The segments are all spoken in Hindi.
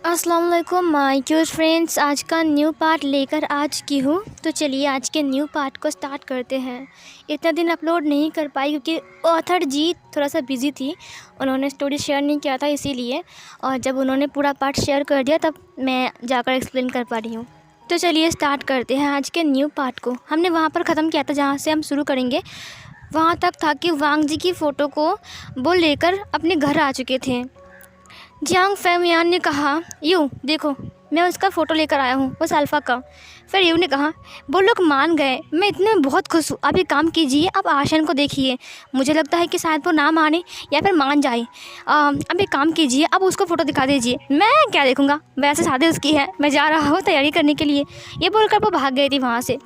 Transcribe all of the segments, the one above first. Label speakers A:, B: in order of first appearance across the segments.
A: अस्सलाम वालेकुम माय क्यूट फ्रेंड्स। आज का न्यू पार्ट लेकर आ चुकी हूँ। तो चलिए आज के न्यू पार्ट को स्टार्ट करते हैं। इतना दिन अपलोड नहीं कर पाई क्योंकि ऑथर जी थोड़ा सा बिज़ी थी, उन्होंने स्टोरी शेयर नहीं किया था इसीलिए। और जब उन्होंने पूरा पार्ट शेयर कर दिया तब मैं जाकर एक्सप्लेन कर पा रही हूँ। तो चलिए स्टार्ट करते हैं आज के न्यू पार्ट को। हमने वहाँ पर ख़त्म किया था जहाँ से हम शुरू करेंगे। वहाँ तक था कि वांग जी की फ़ोटो को वो लेकर अपने घर आ चुके थे। जियांग फैमियान ने कहा, यू देखो मैं उसका फ़ोटो लेकर आया हूँ, उस अल्फ़ा का। फिर यू ने कहा, वो लोग मान गए, मैं इतने में बहुत खुश हूँ। अब एक काम कीजिए, अब आशन को देखिए। मुझे लगता है कि शायद वो ना माने या फिर मान जाए। अब एक काम कीजिए, अब उसको फ़ोटो दिखा दीजिए। मैं क्या देखूँगा, वैसे शादी उसकी है, मैं जा रहा हूँ तैयारी करने के लिए। ये बोलकर वो भाग गई थी वहाँ से।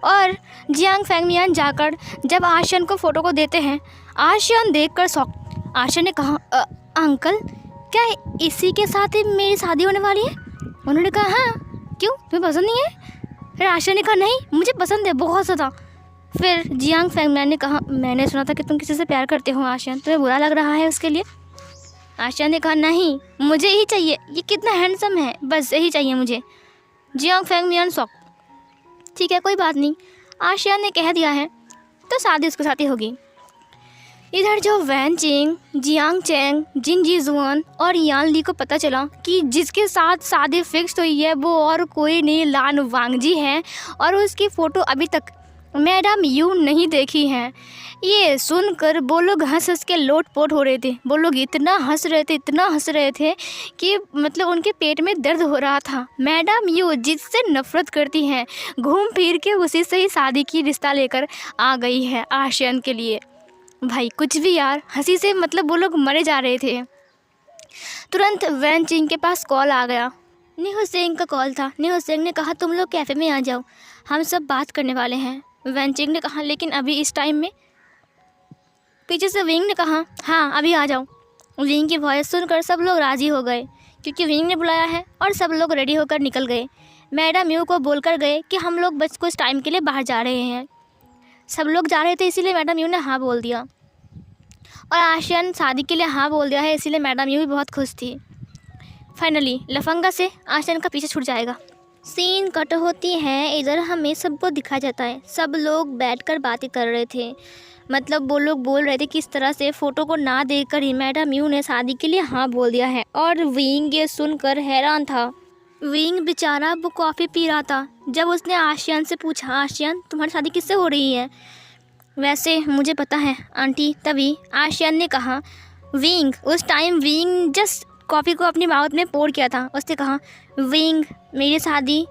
A: और जियांग फैमियान जाकर जब आशन को फ़ोटो को देते हैं, आशन देखकर शॉक। आशन ने कहा, अंकल क्या इसी के साथ ही मेरी शादी होने वाली है? उन्होंने कहा, हाँ क्यों, तुम्हें पसंद नहीं है? फिर आशा ने कहा, नहीं मुझे पसंद है बहुत ज़्यादा। फिर जियांग फैंगमैन ने कहा, मैंने सुना था कि तुम किसी से प्यार करते हो आशा, तुम्हें बुरा लग रहा है उसके लिए? आशा ने कहा, नहीं मुझे यही चाहिए, ये कितना हैंडसम है, बस यही चाहिए मुझे। Jiang Fangman shock. ठीक है कोई बात नहीं, आशा ने कह दिया है तो शादी उसके साथ ही होगी। इधर जो वैन चिंग, जियांग चैंग, जिन जी जुआन और यान ली को पता चला कि जिसके साथ शादी फिक्स हुई है वो और कोई नहीं लान वांग जी है और उसकी फ़ोटो अभी तक मैडम यू नहीं देखी है। ये सुनकर वो लोग हंस हंस के लोट-पोट हो रहे थे। वो लोग इतना हंस रहे थे कि मतलब उनके पेट में दर्द हो रहा था। मैडम यू जिससे नफ़रत करती हैं, घूम फिर के उसी से ही शादी की रिश्ता लेकर आ गई है आशियान के लिए। भाई कुछ भी यार, हंसी से मतलब वो लोग मरे जा रहे थे। तुरंत वैन चिंग के पास कॉल आ गया। निहो सेंग का कॉल था। निहो सेंग ने कहा, तुम लोग कैफ़े में आ जाओ, हम सब बात करने वाले हैं। वैन चिंग ने कहा, लेकिन अभी इस टाइम में? पीछे से विंग ने कहा, हाँ अभी आ जाओ। विंग की वॉइस सुनकर सब लोग राज़ी हो गए क्योंकि विंग ने बुलाया है और सब लोग रेडी होकर निकल गए। मैडम यू को बोलकर गए कि हम लोग बस कुछ टाइम के लिए बाहर जा रहे हैं। सब लोग जा रहे थे इसीलिए मैडम यू ने हाँ बोल दिया और आशियान शादी के लिए हाँ बोल दिया है, इसीलिए मैडम यू भी बहुत खुश थी। फाइनली लफंगा से आशियान का पीछे छूट जाएगा। सीन कट होती है। इधर हमें सबको दिखा जाता है, सब लोग बैठकर बातें कर रहे थे। मतलब वो लोग बोल रहे थे कि इस तरह से फ़ोटो को ना देखकर ही मैडम यू ने शादी के लिए हाँ बोल दिया है। और विंग ये सुनकर हैरान था। विंग बेचारा वो कॉफ़ी पी रहा था जब उसने आशियान से पूछा, आशियान तुम्हारी शादी किससे हो रही है? वैसे मुझे पता है आंटी। तभी आशियान ने कहा, विंग उस टाइम विंग जस्ट कॉफ़ी को अपनी माउथ में पोर किया था। उसने कहा, विंग मेरी शादी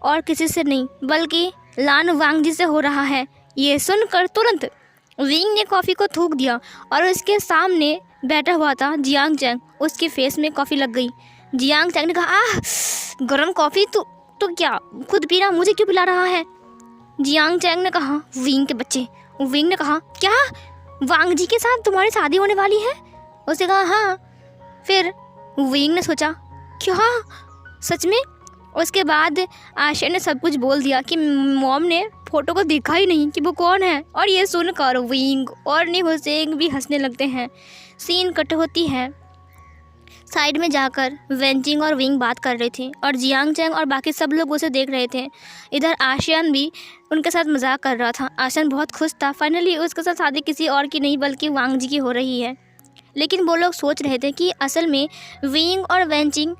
A: और किसी से नहीं बल्कि लान वांग जी से हो रहा है। ये सुनकर तुरंत विंग ने कॉफ़ी को थूक दिया और उसके सामने बैठा हुआ था जियांग चैंग, उसके फेस में कॉफ़ी लग गई। जियांग चैंग ने कहा, आह गर्म कॉफ़ी, तो क्या खुद पी रहा, मुझे क्यों पिला रहा है? जियांग चैंग ने कहा, विंग के बच्चे। विंग ने कहा, क्या वांग जी के साथ तुम्हारी शादी होने वाली है? उसने कहा, हाँ। फिर विंग ने सोचा, क्या सच में? उसके बाद आशा ने सब कुछ बोल दिया कि मॉम ने फ़ोटो को देखा ही नहीं कि वो कौन है। और ये सुनकर विंग और निहो सेंग भी हंसने लगते हैं। सीन कट होती है। साइड में जाकर वेंचिंग और विंग बात कर रहे थे और जियांग चैंग और बाकी सब लोग उसे देख रहे थे। इधर आशियान भी उनके साथ मजाक कर रहा था। आशियान बहुत खुश था, फाइनली उसके साथ शादी किसी और की नहीं बल्कि वांग जी की हो रही है। लेकिन वो लोग सोच रहे थे कि असल में विंग और वेंचिंग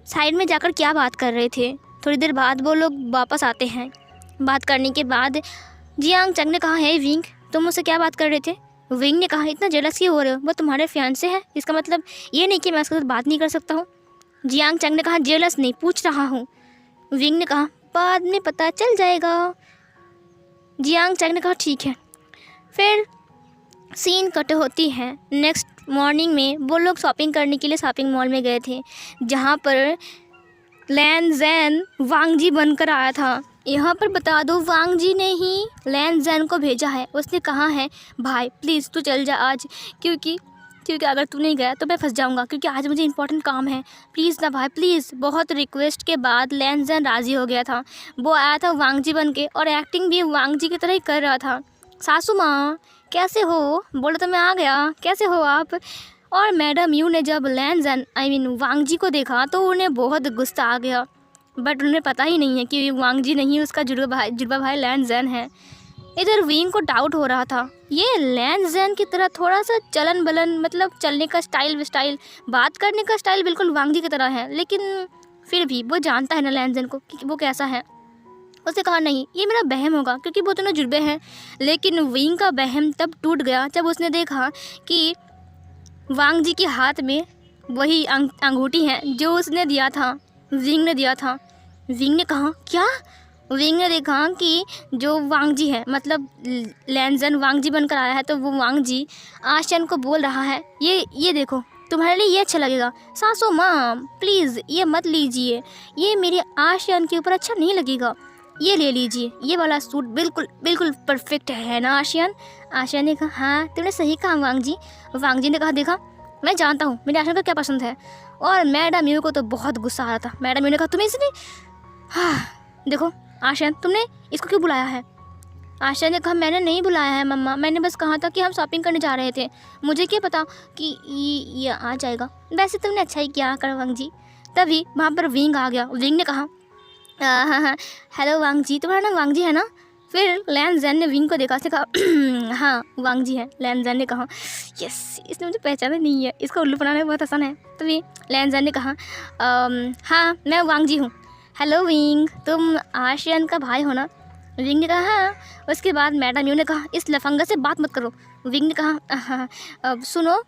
A: साइड में जाकर क्या बात कर रहे थे। थोड़ी देर बाद वो लोग वापस आते हैं। बात करने के बाद जियांग चैंग ने कहा, है विंग तुम मुझसे क्या बात कर रहे थे? विंग ने कहा, इतना जेलस क्यों हो रहे हो, वो तुम्हारे फियांसे है, इसका मतलब ये नहीं कि मैं उसके साथ बात नहीं कर सकता हूँ। जियांग चैंग ने कहा, जेलस नहीं, पूछ रहा हूँ। विंग ने कहा, बाद में पता चल जाएगा। जियांग चैंग ने कहा, ठीक है। फिर सीन कट होती है। नेक्स्ट मॉर्निंग में वो लोग शॉपिंग करने के लिए शॉपिंग मॉल में गए थे जहाँ पर लैन जैन वांग जी बनकर आया था। यहाँ पर बता दो, वांग जी ने ही लैन जैन को भेजा है। उसने कहा है, भाई प्लीज़ तू चल जा आज, क्योंकि अगर तू नहीं गया तो मैं फंस जाऊँगा, क्योंकि आज मुझे इंपॉर्टेंट काम है, प्लीज़ ना भाई प्लीज़। बहुत रिक्वेस्ट के बाद लैन जैन राज़ी हो गया था। वो आया था वांग जी बन के और एक्टिंग भी वांग जी की तरह ही कर रहा था। सासू माँ कैसे हो? बोले तो मैं आ गया, कैसे हो आप? और मैडम यू ने जब लैनज़न वांग जी को देखा तो उन्हें बहुत गुस्सा आ गया, बट उन्हें पता ही नहीं है कि वांग जी नहीं, उसका जुड़वा भाई लैनज़न है। इधर विंग को डाउट हो रहा था, ये लैनज़न की तरह थोड़ा सा चलन बलन, मतलब चलने का स्टाइल, बात करने का स्टाइल बिल्कुल वांग जी की तरह है, लेकिन फिर भी वो जानता है ना लैनज़न को कि वो कैसा है। उसने कहा नहीं, ये मेरा वहम होगा क्योंकि वो दोनों जुड़वे हैं। लेकिन विंग का वहम तब टूट गया जब उसने देखा कि वांग जी के हाथ में वही अंगूठी है जो उसने दिया था, विंग ने दिया था। विंग ने कहा क्या? विंग ने देखा कि जो वांग जी है, मतलब लैनज़न वांग जी बनकर आया है, तो वो वांग जी आशियन को बोल रहा है, ये देखो तुम्हारे लिए ये अच्छा लगेगा। सासू माँ प्लीज़ ये मत लीजिए, ये मेरे आशियन के ऊपर अच्छा नहीं लगेगा, ये ले लीजिए, ये वाला सूट बिल्कुल बिल्कुल परफेक्ट है ना आशियन? आशियन ने कहा हाँ तुमने सही कहा वांग जी। वांग जी ने कहा देखा मैं जानता हूँ मेरे आशियन को क्या पसंद है। और मैडम यू को तो बहुत गुस्सा आ रहा था। मैडम यू ने कहा तुम्हें इसने देखो आशियन तुमने इसको क्यों बुलाया है? आशियन ने कहा मैंने नहीं बुलाया है मम्मा, मैंने बस कहा था कि हम शॉपिंग करने जा रहे थे, मुझे क्या पता कि ये आ जाएगा। वैसे तुमने अच्छा ही किया कर वांग जी। तभी वहाँ पर विंग आ गया। विंग ने कहा हाँ हेलो वांग जी, तुम्हारा नाम वांग जी है ना? फिर लैनज़न ने विंग को देखा, उसने कहा हाँ वांग जी है। लैनज़न ने कहा यस, इसने मुझे पहचाना नहीं है, इसको उल्लू बनाना बहुत आसान है। तभी लैनज़न ने कहा हाँ मैं वांग जी हूँ। हेलो विंग, तुम आशियन का भाई हो ना? विंग ने कहा हाँ। उसके बाद मैडम यू ने कहा इस लफंगा से बात मत करो। विंग ने कहा सुनो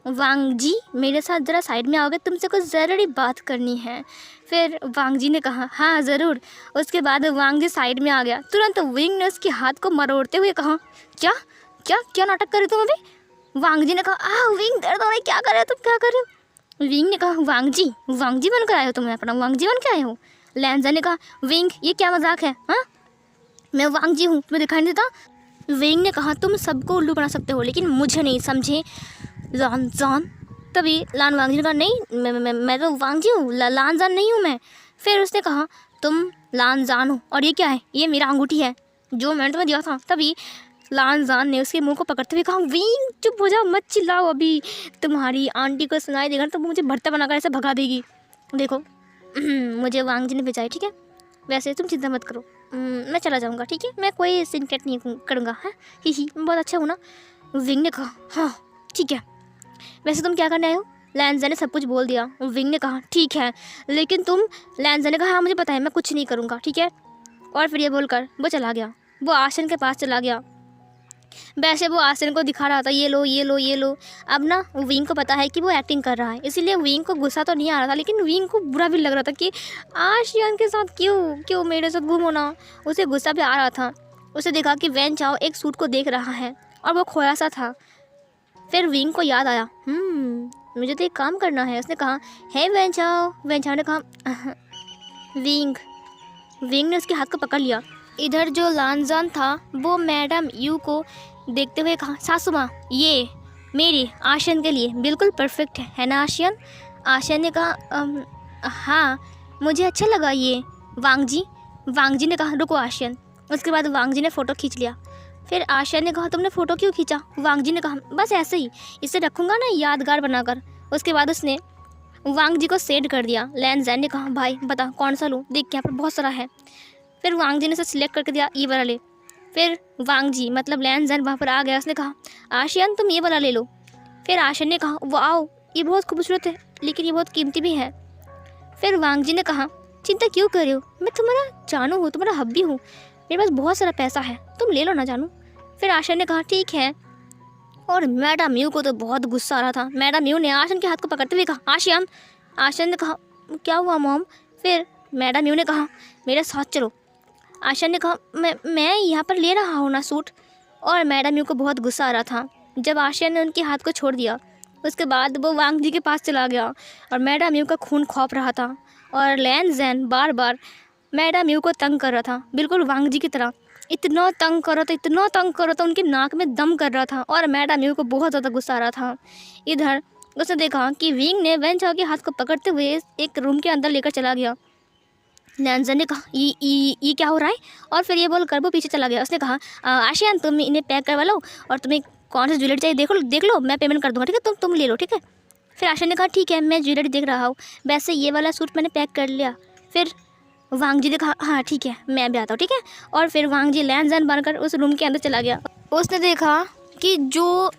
A: वांग जी मेरे साथ ज़रा साइड में आओगे, तुमसे कुछ ज़रूरी बात करनी है। फिर वांग जी ने कहा हाँ ज़रूर। उसके बाद वांग जी साइड में आ गया। तुरंत विंग ने उसके हाथ को मरोड़ते हुए कहा क्या क्या क्या नाटक कर रहे तुम अभी? वांग जी ने कहा विंग दर्द हो रहा है, क्या कर रहे हो तुम, क्या कर रहे हो? विंग ने कहा वांग जी बनकर आए हो तुम, अपना वांग जी बन के आए हो? लैनज़न ने कहा विंग ये क्या मजाक है? हाँ मैं वांग जी हूँ, तुम्हें दिखाई नहीं देता? विंग ने कहा तुम सबको उल्लू बना सकते हो लेकिन मुझे नहीं, समझे लानजान? तभी वांग जी ने कहा नहीं मैं तो वांग जी हूँ, लानजान नहीं हूँ मैं। फिर उसने कहा तुम लानजान हो और ये क्या है? ये मेरा अंगूठी है जो मैंने तुम्हें दिया था। तभी लानजान ने उसके मुंह को पकड़ते हुए कहा विंग चुप हो जाओ, मत चिल्लाओ, अभी तुम्हारी आंटी को सुनाई देगा तो मुझे भर्ता बनाकर ऐसे भगा देगी। देखो मुझे वांग जी ने भेजा है, ठीक है? वैसे तुम चिंता मत करो, मैं चला जाऊँगा, ठीक है? मैं कोई सिंकेट नहीं करूँगा। हाँ ही मैं बहुत अच्छा हूँ ना? विंग ने कहा हाँ ठीक है। वैसे तुम क्या करने आए हो? लैनज़न ने सब कुछ बोल दिया। विंग ने कहा ठीक है लेकिन तुम? लैनज़न ने कहा हाँ मुझे पता है, मैं कुछ नहीं करूँगा, ठीक है? और फिर ये बोलकर वो चला गया, वो आशियन के पास चला गया। वैसे वो आशियन को दिखा रहा था ये लो ये लो ये लो। अब ना विंग को पता है कि वो एक्टिंग कर रहा है, इसीलिए विंग को गुस्सा तो नहीं आ रहा था, लेकिन विंग को बुरा भी लग रहा था कि आशियन के साथ क्यों मेरे साथ घूमो ना। उसे गुस्सा भी आ रहा था। उसे देखा कि वैन चाओ एक सूट को देख रहा है और वो खोया सा था। फिर विंग को याद आया मुझे तो एक काम करना है। उसने कहा हे वैन चाओ ने कहा विंग ने उसके हाथ को पकड़ लिया। इधर जो लानजान था वो मैडम यू को देखते हुए कहा सासू माँ ये मेरी आशियन के लिए बिल्कुल परफेक्ट है ना आशियन? आशियन ने कहा हाँ मुझे अच्छा लगा ये वांग जी ने कहा रुको आशियन। उसके बाद वांग जी ने फ़ोटो खींच लिया। फिर आशियन ने कहा तुमने फ़ोटो क्यों खींचा? वांग जी ने कहा बस ऐसे ही, इसे रखूँगा ना यादगार बनाकर। उसके बाद उसने वांग जी को सेंड कर दिया। लैनज़न ने कहा भाई बता कौन सा लूँ, देख के यहाँ पर बहुत सारा है। फिर वांग जी ने उसे सिलेक्ट करके दिया ये वाला ले। फिर वांग जी मतलब लैनज़न वहाँ पर आ गया। उसने कहा आशियन तुम ये वाला ले लो। फिर आशियन ने कहा वाओ ये बहुत खूबसूरत है लेकिन ये बहुत कीमती भी है। फिर वांग जी ने कहा चिंता क्यों कर रहे हो, मैं तुम्हारा जानू हूँ, तुम्हारा हब्बी हूँ, मेरे पास बहुत सारा पैसा है, तुम ले लो ना जानू। फिर आशियन ने कहा ठीक है। और मैडम यू को तो बहुत गुस्सा आ रहा था। मैडम यू ने आशियन के हाथ को पकड़ते हुए कहा आशियन। आशियन ने कहा क्या हुआ मॉम? फिर मैडम यू ने कहा मेरे साथ चलो। आशियन ने कहा मैं यहाँ पर ले रहा हूँ ना सूट। और मैडम यू को बहुत गुस्सा आ रहा था जब आशियन ने उनके हाथ को छोड़ दिया। उसके बाद वो वांग जी के पास चला गया और मैडम यू का खून खौफ रहा था। और लैनज़न बार बार मैडम यू को तंग कर रहा था, बिल्कुल वांग जी की तरह। इतना तंग कर रहा था उनकी नाक में दम कर रहा था। और मैडम यू को बहुत ज़्यादा गुस्सा आ रहा था। इधर उसने देखा कि विंग ने वैन चाओ के हाथ को पकड़ते हुए एक रूम के अंदर लेकर चला गया। लैनज़न ने कहा ये क्या हो रहा है? और फिर ये बोलकर वो पीछे चला गया। उसने कहा आशियन तुम इन्हें पैक करवा लो और तुम्हें कौन सा ज्वेलरी चाहिए देख लो, मैं पेमेंट कर दूँगा, ठीक है, तुम ले लो, ठीक है। फिर आशा ने कहा ठीक है, मैं ज्वेलरी देख रहा हूँ, वैसे ये वाला सूट मैंने पैक कर लिया। फिर वांग जी ने कहा हाँ ठीक है, मैं भी आता हूँ, ठीक है। और फिर वांग जी लैन जैन बनकर उस रूम के अंदर चला गया। उसने देखा कि जो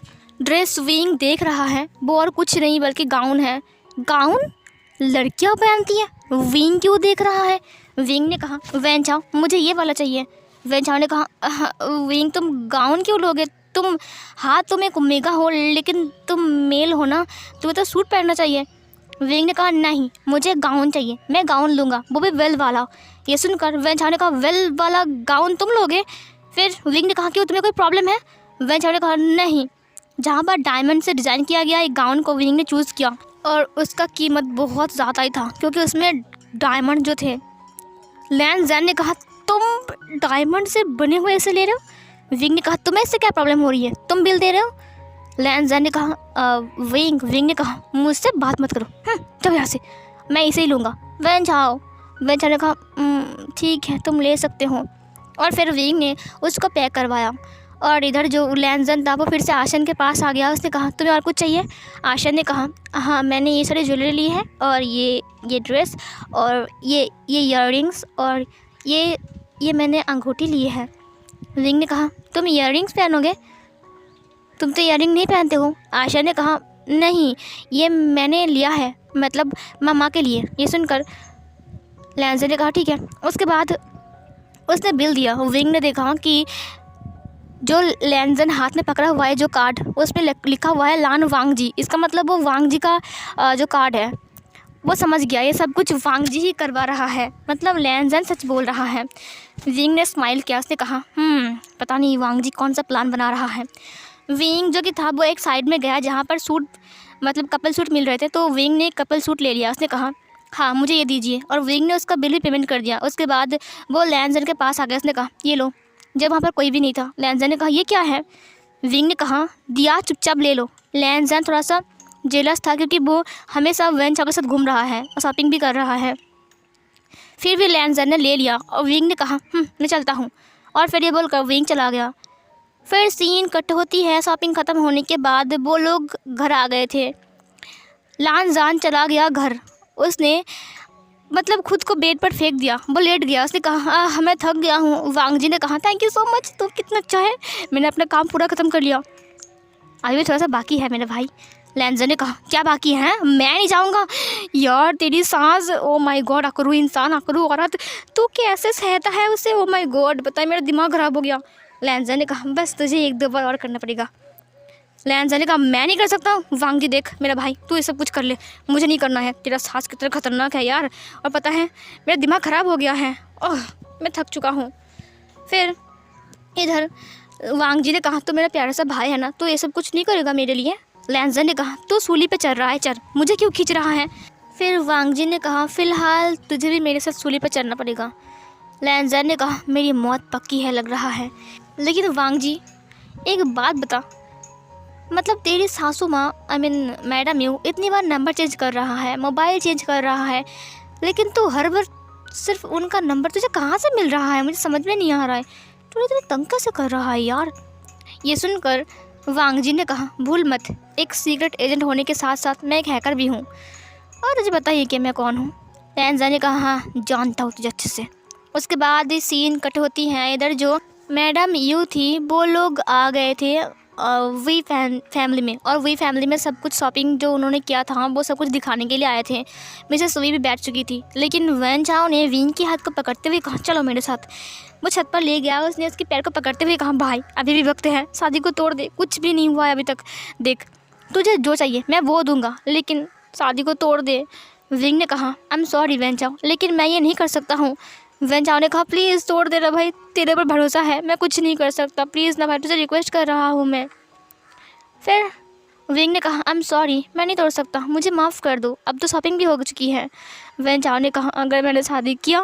A: ड्रेस विंग देख रहा है वो और कुछ नहीं बल्कि गाउन है। गाउन लड़कियाँ पहनती हैं, विंग क्यों देख रहा है। विंग ने कहा वैन चाओ, मुझे ये वाला चाहिए। वैन चाओ ने कहा विंग तुम गाउन क्यों लोगे, तुम एक ओमेगा हो लेकिन तुम मेल हो ना, तुम्हें तो सूट पहनना चाहिए। विंग ने कहा नहीं, मुझे गाउन चाहिए, मैं गाउन लूँगा, वो भी वेल वाला। ये सुनकर वैन चाओ ने कहा वेल वाला गाउन तुम लोगे। फिर विंग ने कहा क्यों, तुम्हें कोई प्रॉब्लम है। वैन चाओ ने कहा नहीं। जहाँ पर डायमंड से डिज़ाइन किया गया एक गाउन को विंग ने चूज़ किया और उसका कीमत बहुत ज़्यादा ही था क्योंकि उसमें डायमंड जो थे। लैन जैन ने कहा तुम डायमंड से बने हुए ऐसे ले रहे हो। विंग ने कहा तुम्हें इससे क्या प्रॉब्लम हो रही है, तुम बिल दे रहे हो। लैन जैन ने कहा विंग ने कहा मुझसे बात मत करो, चलो यहाँ से, मैं इसे ही लूँगा। वैन चाओ ने कहा ठीक है, तुम ले सकते हो। और फिर विंग ने उसको पैक करवाया। और इधर जो लैन जैन था वो फिर से आशन के पास आ गया। उसने कहा तुम्हें और कुछ चाहिए। आशन ने कहा हाँ, मैंने ये सारी ज्वेलरी ली है और ये ड्रेस और ये ईयररिंग्स और ये मैंने अंगूठी ली है। विंग ने कहा तुम ईयररिंग्स पहनोगे, तुम तो ईयररिंग नहीं पहनते हो। आशा ने कहा नहीं, ये मैंने लिया है, मतलब मामा के लिए। ये सुनकर लैन जैन ने कहा ठीक है। उसके बाद उसने बिल दिया। विंग ने देखा कि जो लैन जैन हाथ में पकड़ा हुआ है जो कार्ड, उस पर लिखा हुआ है लान वांग जी। इसका मतलब वो वांग जी का जो कार्ड है वो समझ गया, ये सब कुछ वांग जी ही करवा रहा है, मतलब लैन जैन सच बोल रहा है। विंग ने स्माइल किया। उसने कहा पता नहीं वांग जी कौन सा प्लान बना रहा है। विंग जो कि था वो एक साइड में गया जहाँ पर सूट, मतलब कपल सूट मिल रहे थे, तो विंग ने कपल सूट ले लिया। उसने कहा हाँ मुझे ये दीजिए, और विंग ने उसका बिल भी पेमेंट कर दिया। उसके बाद वो लैन जैन के पास आ गया। उसने कहा ये लो। जब वहाँ पर कोई भी नहीं था, लैन जैन ने कहा ये क्या है। विंग ने कहा दिया, चुपचाप ले लो। लैन जैन थोड़ा सा जेलस था क्योंकि वो हमेशा वैन चाओ के साथ घूम रहा है और शॉपिंग भी कर रहा है। फिर भी लैन जैन ने ले लिया और विंग ने कहा मैं चलता हूँ, और फिर ये बोलकर विंग चला गया। फिर सीन कट होती है। शॉपिंग ख़त्म होने के बाद वो लोग घर आ गए थे। लैन जैन चला गया घर। उसने मतलब खुद को बेड पर फेंक दिया, वो लेट गया। उसने कहा मैं थक गया हूँ। वांग जी ने कहा थैंक यू सो मच, तो कितना अच्छा है, मैंने अपना काम पूरा ख़त्म कर लिया, अभी भी थोड़ा सा बाकी है मेरे भाई। लैन जैन ने कहा क्या बाकी है, मैं नहीं जाऊँगा यार, तेरी सांस, ओ माय गॉड, अकरू इंसान, अकरू औरत, तू कैसे सहता है उसे, ओ माय गॉड, बताए मेरा दिमाग ख़राब हो गया। लैन जैन ने कहा बस तुझे 1-2 बार और करना पड़ेगा। लैन जैन ने कहा मैं नहीं कर सकता। वांग जी देख मेरा भाई, तू ये सब कुछ कर ले, मुझे नहीं करना है, तेरा सांस कितना खतरनाक है यार, और पता है मेरा दिमाग ख़राब हो गया है, ओह मैं थक चुका हूँ। फिर इधर वांग जी ने कहा तो मेरा प्यारा सा भाई है ना, तो ये सब कुछ नहीं करेगा मेरे लिए। लैन जैन ने कहा तू सूली पे चढ़ रहा है, चढ़, मुझे क्यों खींच रहा है। फिर वांग जी ने कहा फ़िलहाल तुझे भी मेरे साथ सूली पे चढ़ना पड़ेगा। लैन जैन ने कहा मेरी मौत पक्की है लग रहा है। लेकिन वांग जी एक बात बता, मतलब तेरी सासू माँ मैडम यू इतनी बार नंबर चेंज कर रहा है, मोबाइल चेंज कर रहा है, लेकिन तू हर बार सिर्फ उनका नंबर तुझे कहाँ से मिल रहा है, मुझे समझ में नहीं आ रहा है, तू इतने तंग कैसे कर रहा है यार। ये सुनकर वांग जी ने कहा भूल मत, एक सीक्रेट एजेंट होने के साथ साथ मैं एक हैकर भी हूँ, और तुझे बताइए कि मैं कौन हूँ। लैन जैन ने कहा हाँ जानता हूँ तुझे अच्छे से। उसके बाद ये सीन कट होती हैं। इधर जो मैडम यू थी वो लोग आ गए थे वी फैमिली में, और वी फैमिली में सब कुछ शॉपिंग जो उन्होंने किया था वो सब कुछ दिखाने के लिए आए थे। मिसेस वी भी बैठ चुकी थी, लेकिन वैन चाओ ने विंग के हाथ को पकड़ते हुए कहा चलो मेरे साथ। वो छत पर ले गया। उसने उसके पैर को पकड़ते हुए कहा भाई अभी भी वक्त है, शादी को तोड़ दे, कुछ भी नहीं हुआ है अभी तक, देख तुझे जो चाहिए मैं वो दूंगा, लेकिन शादी को तोड़ दे। विंग ने कहा आई एम सॉरी वैन चाओ, लेकिन मैं ये नहीं कर सकता हूँ। वैन चाओ ने कहा प्लीज़ तोड़ दे रहा भाई, तेरे पर भरोसा है, मैं कुछ नहीं कर सकता, प्लीज़ ना भाई, तुझे रिक्वेस्ट कर रहा हूँ मैं। फिर विंग ने कहा आई एम सॉरी, मैं नहीं तोड़ सकता, मुझे माफ़ कर दो, अब तो शॉपिंग भी हो चुकी है। वैन चाओ ने कहा अगर मैंने शादी किया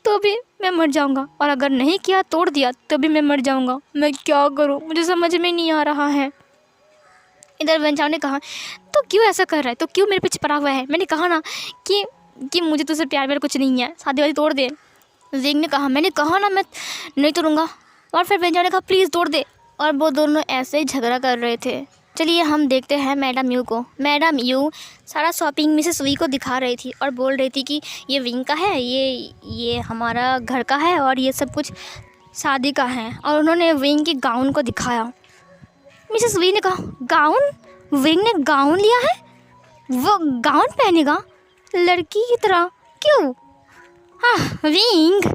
A: तो भी मैं मर जाऊंगा, और अगर नहीं किया तोड़ दिया तो भी मैं मर जाऊंगा, मैं क्या करूं, मुझे समझ में नहीं आ रहा है। इधर वैन चाओ ने कहा तो क्यों ऐसा कर रहा है, तो क्यों मेरे पीछे पड़ा हुआ है, मैंने कहा ना कि मुझे तुझसे प्यार मेरा कुछ नहीं है, शादी वादी तोड़ दे। विंग ने कहा मैंने कहा ना मैं नहीं तोड़ूंगा। और फिर वैन चाओ ने कहा प्लीज़ तोड़ दे, और वो दोनों ऐसे ही झगड़ा कर रहे थे। चलिए हम देखते हैं मैडम यू को। मैडम यू सारा शॉपिंग मिसेस वी को दिखा रही थी और बोल रही थी कि ये विंग का है, ये हमारा घर का है और ये सब कुछ शादी का है। और उन्होंने विंग की गाउन को दिखाया। मिसेस वी ने कहा, गाउन? विंग ने गाउन लिया है? वो गाउन पहनेगा लड़की की तरह? क्यों? हाँ विंग।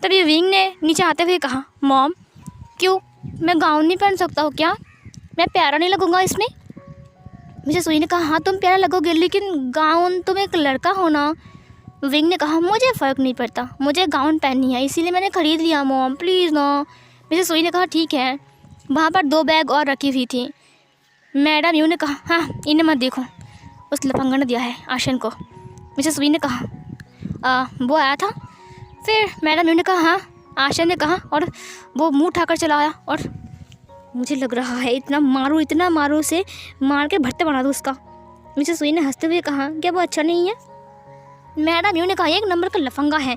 A: तभी विंग ने नीचे आते हुए कहा, मॉम क्यों, मैं गाउन नहीं पहन सकता हूँ क्या? मैं प्यारा नहीं लगूंगा इसमें? मिसेस वी ने कहा, हाँ तुम प्यारा लगोगे, लेकिन गाउन, तुम एक लड़का हो ना। विंग ने कहा, मुझे फ़र्क नहीं पड़ता, मुझे गाउन पहननी है, इसीलिए मैंने ख़रीद लिया मॉम, प्लीज़ ना। मिसेस वी ने कहा, ठीक है। वहाँ पर 2 बैग और रखी हुई थी। मैडम यू ने कहा, हाँ इन्हें मत देखो, उस लफंगा ने दिया है आशन को। मिसेस वी ने कहा, वो आया था? फिर मैडम यू ने कहा, हाँ आशन ने कहा, और वो मुँह उठाकर चला आया। और मुझे लग रहा है इतना मारू से मार के भर्ते बना दूँ उसका। मिसेस वी ने हंसते हुए कहा, क्या वो अच्छा नहीं है? मैडम यू ने कहा, 1 नंबर का लफंगा है,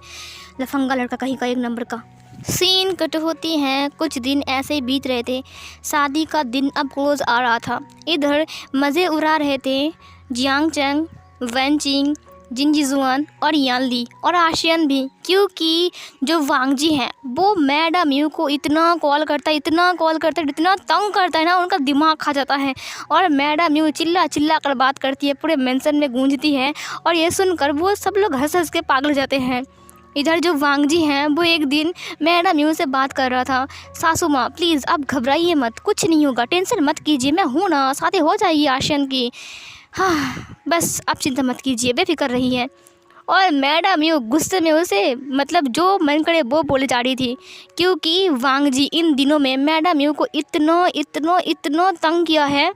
A: लफंगा लड़का कहीं का 1 नंबर का। सीन कट होती हैं। कुछ दिन ऐसे ही बीत रहे थे। शादी का दिन अब क्लोज आ रहा था। इधर मज़े उड़ा रहे थे जियांग चैंग, वैन चिंग, जिन जिजुआन और यान ली और आशियन भी, क्योंकि जो वांग जी हैं वो मैडम यू को इतना कॉल करता है, इतना तंग करता है ना, उनका दिमाग खा जाता है। और मैडम यू चिल्ला चिल्ला कर बात करती है, पूरे मेंशन में गूंजती है। और ये सुनकर वो सब लोग हंस हंस के पागल हो जाते हैं। इधर जो वांग जी हैं वो एक दिन मैडम यू से बात कर रहा था, सासू माँ प्लीज़ आप घबराइए मत, कुछ नहीं होगा, टेंशन मत कीजिए, मैं हूँ ना, शादी हो जाएगी आशियन की, हाँ बस आप चिंता मत कीजिए, बेफिक्र रही है। और मैडम यू गुस्से में उसे मतलब जो मन करे वो बोले जा रही थी, क्योंकि वांग जी इन दिनों में मैडम यू को इतना तंग किया है,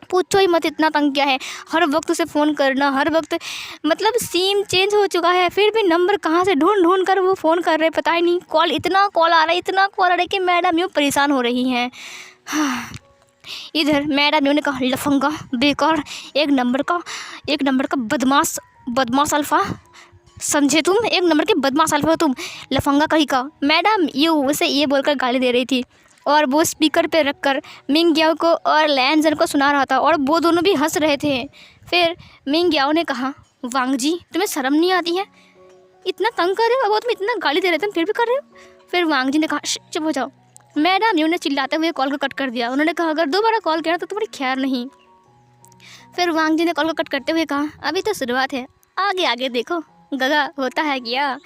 A: पूछो ही मत, इतना तंग किया है। हर वक्त उसे फ़ोन करना, हर वक्त मतलब सिम चेंज हो चुका है, फिर भी नंबर कहाँ से ढूंढ कर वो फ़ोन कर रहे, पता ही नहीं। इतना कॉल आ रहा है कि मैडम यू परेशान हो रही हैं। हाँ। इधर मैडम यू ने कहा, लफंगा बेकार, 1 नंबर का बदमाश अल्फ़ा, समझे तुम, 1 नंबर के बदमाश अल्फ़ा हो तुम, लफंगा कहीं का। मैडम यू उसे ये बोलकर गाली दे रही थी और वो स्पीकर पे रखकर मिंग याओ को और लैन जन को सुना रहा था और वो दोनों भी हंस रहे थे। फिर मिंग याओ ने कहा, वांग जी तुम्हें शर्म नहीं आती है, इतना तंग कर रहे हो, वो तुम इतना गाली दे रहे थे तुम फिर भी कर रहे हो। फिर वांग जी ने कहा, चुप हो जाओ। मैडम यू ने चिल्लाते हुए कॉल को कट कर दिया। उन्होंने कहा, अगर दोबारा कॉल किया तो तुम्हारी खैर नहीं। फिर वांग जी ने कॉल को कट करते हुए कहा, अभी तो शुरुआत है, आगे आगे देखो गगा होता है क्या।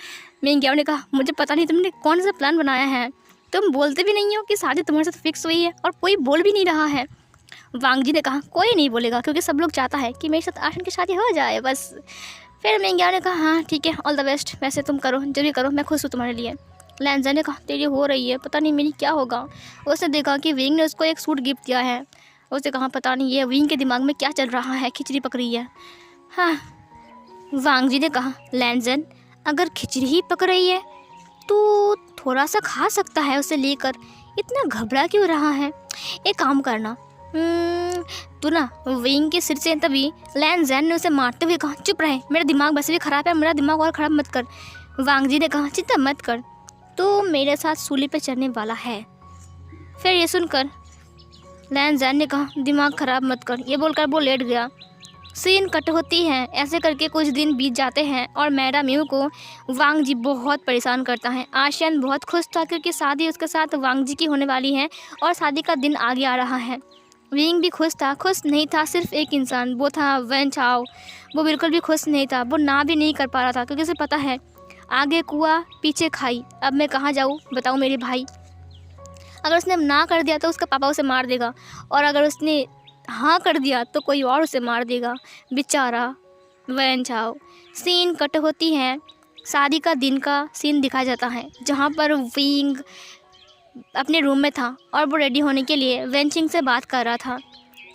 A: मिंग याओ ने कहा, मुझे पता नहीं तुमने कौन सा प्लान बनाया है, तुम बोलते भी नहीं हो कि शादी तुम्हारे साथ फिक्स हुई है और कोई बोल भी नहीं रहा है। वांग जी ने कहा, कोई नहीं बोलेगा क्योंकि सब लोग चाहता है कि मेरे साथ आशन की शादी हो जाए बस। फिर मिंग याओ ने कहा, हाँ ठीक है, ऑल द बेस्ट, वैसे तुम करो जो भी करो, मैं खुश हूँ तुम्हारे लिए। लैंजा ने कहा, तेरी हो रही है, पता नहीं मेरी क्या होगा। उसने देखा कि विंग ने उसको एक सूट गिफ्ट दिया है। उसने कहा, पता नहीं ये विंग के दिमाग में क्या चल रहा है, खिचड़ी पक रही है। हाँ। वांग जी ने कहा, लैंजन अगर खिचड़ी ही पक रही है तो थोड़ा सा खा सकता है उसे लेकर, इतना घबरा क्यों रहा है। एक काम करना, तू ना विंग के सिर से, तभी लैंजन ने उसे मारते हुए कहा, चुप रहे, मेरा दिमाग वैसे भी ख़राब है, मेरा दिमाग और ख़राब मत कर। वांग जी ने कहा, चिंता मत कर, तो मेरे साथ सूली पे चढ़ने वाला है। फिर ये सुनकर लैंजन ने कहा, दिमाग ख़राब मत कर, ये बोलकर वो लेट गया। सीन कट होती है। ऐसे करके कुछ दिन बीत जाते हैं और मैडम यू को वांग जी बहुत परेशान करता है। आशियन बहुत खुश था क्योंकि शादी उसके साथ वांग जी की होने वाली है और शादी का दिन आगे आ रहा है। विंग भी खुश था, खुश नहीं था सिर्फ एक इंसान, वो था वैन चाओ। वो बिल्कुल भी खुश नहीं था, वो ना भी नहीं कर पा रहा था क्योंकि उसे पता है आगे कुआं पीछे खाई, अब मैं कहाँ जाऊँ बताओ मेरे भाई। अगर उसने ना कर दिया तो उसका पापा उसे मार देगा और अगर उसने हाँ कर दिया तो कोई और उसे मार देगा, बेचारा वैन चाओ। सीन कट होती है। शादी का दिन का सीन दिखाया जाता है जहाँ पर विंग अपने रूम में था और वो रेडी होने के लिए वेंचिंग से बात कर रहा था।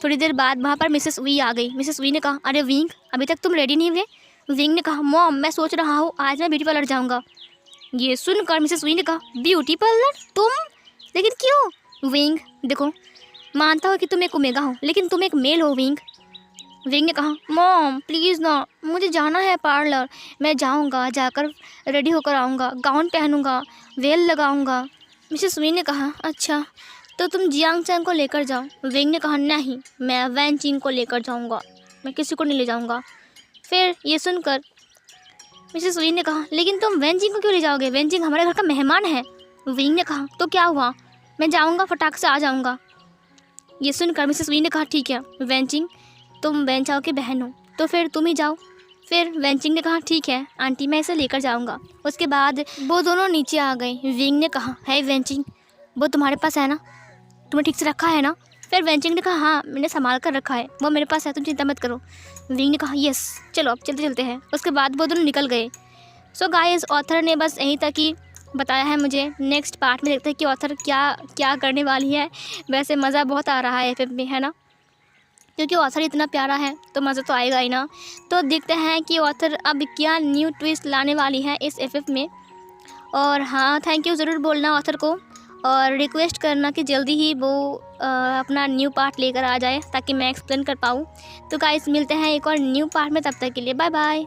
A: थोड़ी देर बाद वहाँ पर मिसेस वी आ गई। मिसेस वी ने कहा, अरे विंग अभी तक तुम रेडी नहीं हुए। विंग ने कहा, मॉम मैं सोच रहा हूँ आज मैं ब्यूटी पार्लर जाऊँगा। ये सुनकर मिसेस वी ने कहा, ब्यूटी पार्लर तुम, लेकिन क्यों। विंग देखो, मानता हो कि तुम एक ओमेगा हो लेकिन तुम एक मेल हो विंग। विंग ने कहा, मॉम प्लीज़ ना, मुझे जाना है पार्लर, मैं जाऊँगा, जाकर रेडी होकर आऊँगा, गाउन पहनूँगा, वेल लगाऊँगा। मिसेस वी ने कहा, अच्छा तो तुम जियांग चैन को लेकर जाओ। विंग ने कहा नहीं, मैं वैन चिंग को लेकर जाऊंगा, मैं किसी को नहीं ले जाऊंगा। फिर ये सुनकर मिसेस विंग ने कहा लेकिन तुम वैन चिंग को क्यों ले जाओगे, वैन चिंग हमारे घर का मेहमान है। विंग ने कहा तो क्या हुआ, मैं जाऊंगा, फटाक से आ जाऊंगा। ये सुनकर मिसेस विंग ने कहा ठीक है वैन चिंग, तुम वैन चाओ की बहन हो तो फिर तुम ही जाओ। फिर वैन चिंग ने कहा ठीक है आंटी, मैं इसे लेकर जाऊंगा। उसके बाद वो दोनों नीचे आ गई। विंग ने कहा है वैन चिंग, वो तुम्हारे पास है ना, तुमने ठीक से रखा है ना। फिर वैन चिंग ने कहा हाँ मैंने संभाल कर रखा है, वो मेरे पास है, तुम चिंता मत करो। विंग ने कहा यस, चलो अब चलते चलते हैं। उसके बाद वो दोनों निकल गए। सो गाइस, ऑथर ने बस यहीं तक ही बताया है मुझे। नेक्स्ट पार्ट में देखते हैं कि ऑथर क्या क्या करने वाली है। वैसे मज़ा बहुत आ रहा है एफएफ में, है ना, क्योंकि ऑथर इतना प्यारा है तो मज़ा तो आएगा ही ना। तो देखते हैं कि ऑथर अब क्या न्यू ट्विस्ट लाने वाली है इस एफएफ में। और हाँ, थैंक यू ज़रूर बोलना ऑथर को, और रिक्वेस्ट करना कि जल्दी ही वो अपना न्यू पार्ट लेकर आ जाए ताकि मैं एक्सप्लेन कर पाऊँ। तो गाइस मिलते हैं एक और न्यू पार्ट में, तब तक के लिए बाय बाय।